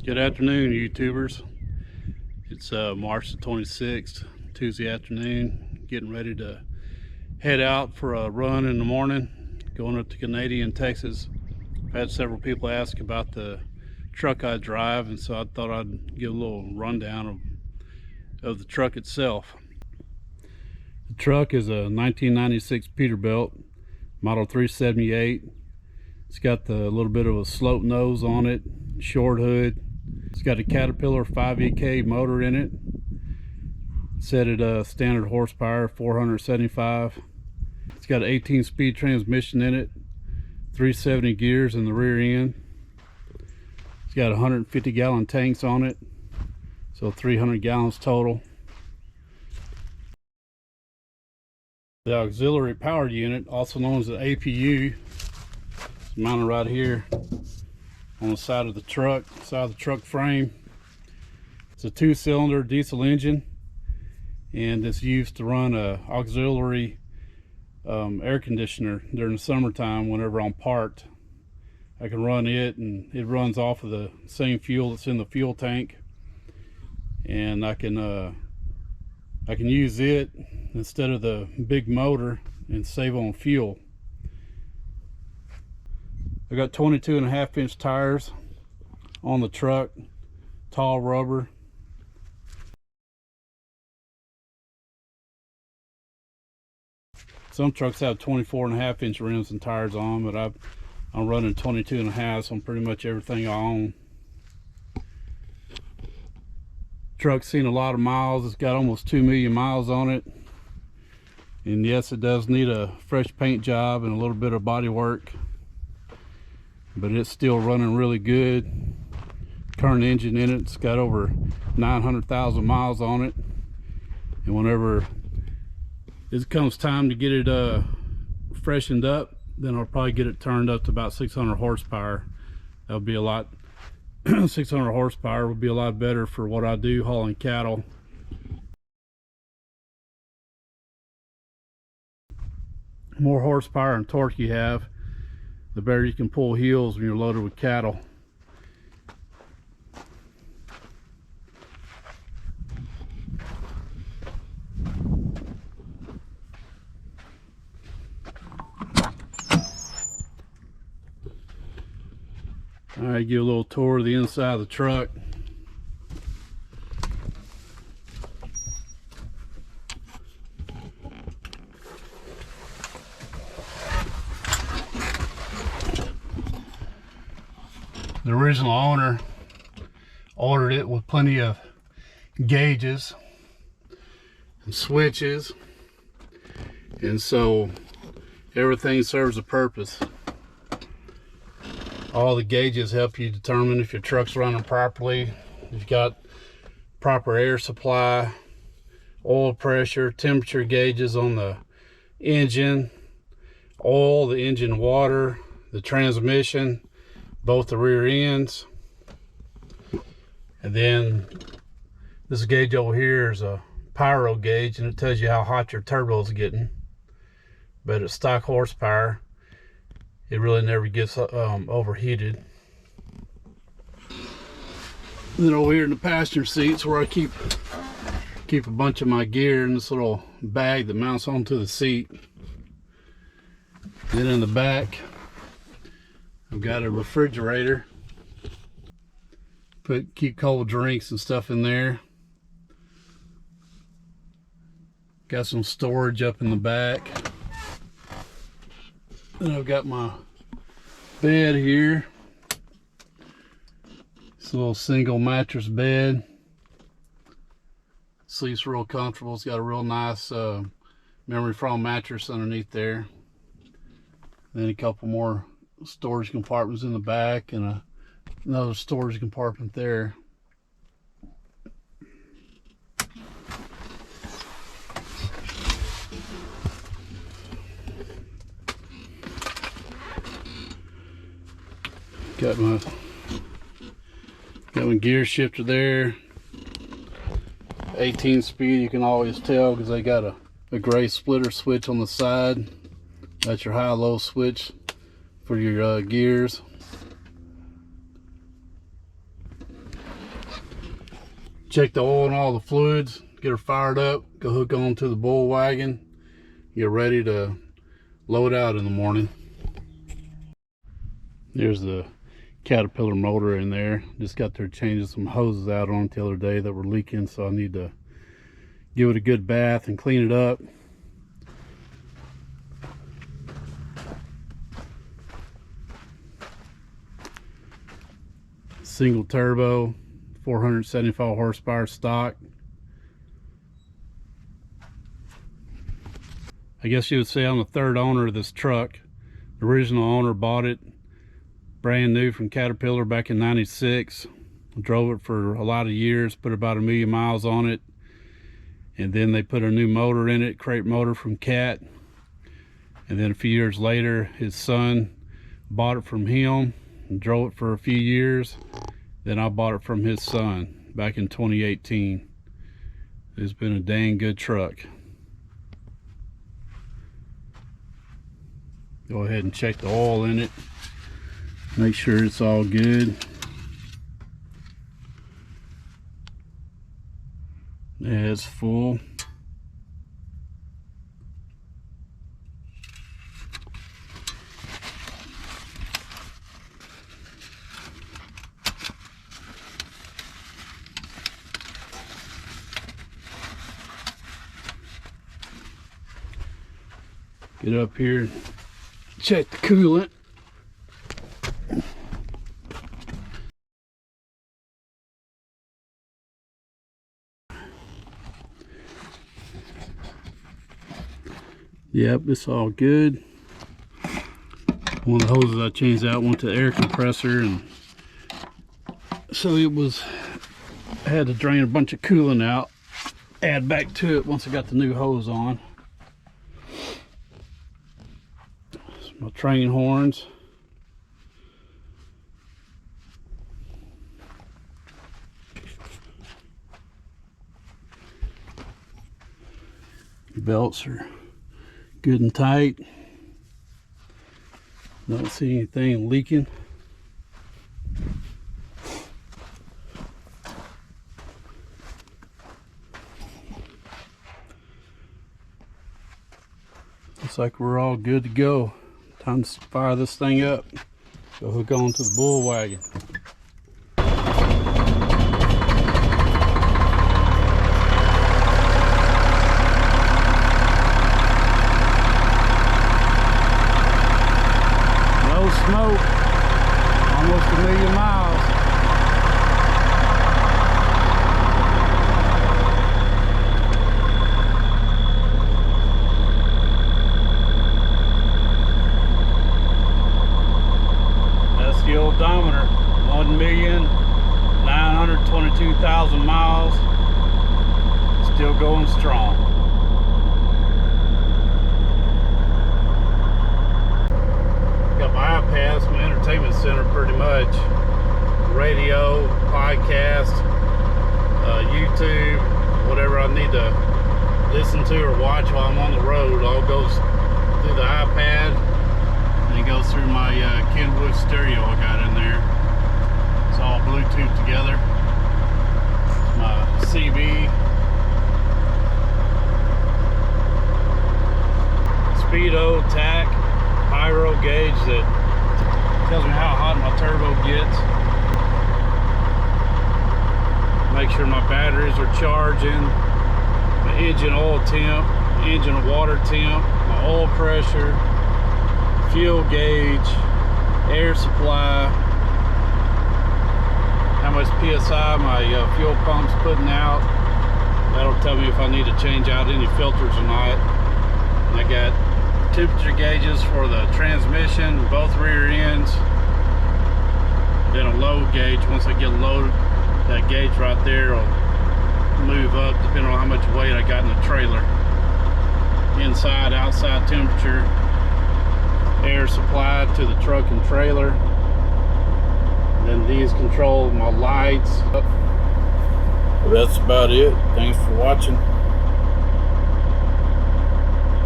Good afternoon, YouTubers. It's March the 26th, Tuesday afternoon. Getting ready to head out for a run in the morning, going up to Canadian, Texas. I've had several people ask about the truck I drive, and so I thought I'd give a little rundown of the truck itself. The truck is a 1996 Peterbilt, model 378. It's got the little bit of a slope nose on it, short hood. It's got a Caterpillar 5EK motor in it, set at standard horsepower 475. It's got an 18-speed transmission in it, 370 gears in the rear end. It's got 150-gallon tanks on it, so 300 gallons total. The auxiliary power unit, also known as the APU, is mounted right here on the side of the truck, frame. It's a 2-cylinder diesel engine, and it's used to run a auxiliary air conditioner during the summertime. Whenever I'm parked, I can run it, and it runs off of the same fuel that's in the fuel tank, and I can use it instead of the big motor and save on fuel. I got 22.5-inch tires on the truck, tall rubber. Some trucks have 24.5-inch rims and tires on, but I'm running 22.5 on pretty much everything I own. Truck's seen a lot of miles. It's got almost 2 million miles on it, and yes, it does need a fresh paint job and a little bit of body work, but it's still running really good. Current engine in it's got over 900,000 miles on it, and whenever it comes time to get it freshened up, then I'll probably get it turned up to about 600 horsepower. That'll be a lot 600 horsepower would be a lot better for what I do, hauling cattle. The more horsepower and torque you have, the better you can pull heels when you're loaded with cattle. All right, give a little tour of the inside of the truck. The original owner ordered it with plenty of gauges and switches, and so everything serves a purpose. All the gauges help you determine if your truck's running properly, if you've got proper air supply, oil pressure, temperature gauges on the engine, oil, the engine water, the transmission, both the rear ends. And then this gauge over here is a pyro gauge, and it tells you how hot your turbo is getting. But at stock horsepower, it really never gets overheated. And then over here in the passenger seats, where I keep a bunch of my gear in this little bag that mounts onto the seat. Then in the back, I've got a refrigerator. Keep cold drinks and stuff in there. Got some storage up in the back. Then I've got my bed here. It's a little single mattress bed. Sleeps real comfortable. It's got a real nice memory foam mattress underneath there. Then a couple more storage compartments in the back, and another storage compartment there. Got my gear shifter there. 18 speed, you can always tell because they got a gray splitter switch on the side. That's your high-low switch for your gears. check the oil and all the fluids, get her fired up, go hook on to the bull wagon, get ready to load out in the morning. There's the Caterpillar motor in there. Just got there changing some hoses out on it the other day that were leaking, so I need to give it a good bath and clean it up. Single turbo, 475 horsepower stock. I guess you would say I'm the third owner of this truck. The original owner bought it brand new from Caterpillar back in '96. Drove it for a lot of years, put about 1 million miles on it, and then they put a new motor in it, crate motor from Cat. And then a few years later, his son bought it from him and drove it for a few years. Then I bought it from his son back in 2018. It's been a dang good truck. Go ahead and check the oil in it. Make sure it's all good. Yeah, it's full. Get up here, check the coolant. Yep, it's all good. One of the hoses I changed out went to the air compressor, and so I had to drain a bunch of coolant out, add back to it once I got the new hose on. My train horns. Belts are good and tight. Don't see anything leaking. Looks like we're all good to go. Time to fire this thing up. Go hook on to the bull wagon. No smoke. Almost 1 million miles. The odometer, 1,922,000 miles, still going strong. Got my iPads, my entertainment center pretty much. Radio, podcast, YouTube, whatever I need to listen to or watch while I'm on the road, all goes through the iPad. And it goes through my Kenwood stereo I got in there. It's all Bluetooth together. My CB. Speedo, tack, pyro gauge that tells me how hot my turbo gets. Make sure my batteries are charging. My engine oil temp, engine water temp, my oil pressure, fuel gauge, air supply, how much PSI my fuel pump's putting out. That'll tell me if I need to change out any filters or not. And I got temperature gauges for the transmission, both rear ends. Then a load gauge. Once I get loaded, that gauge right there will move up depending on how much weight I got in the trailer. Inside, outside temperature, air supply to the truck and trailer. Then these control my lights. That's about it. Thanks for watching.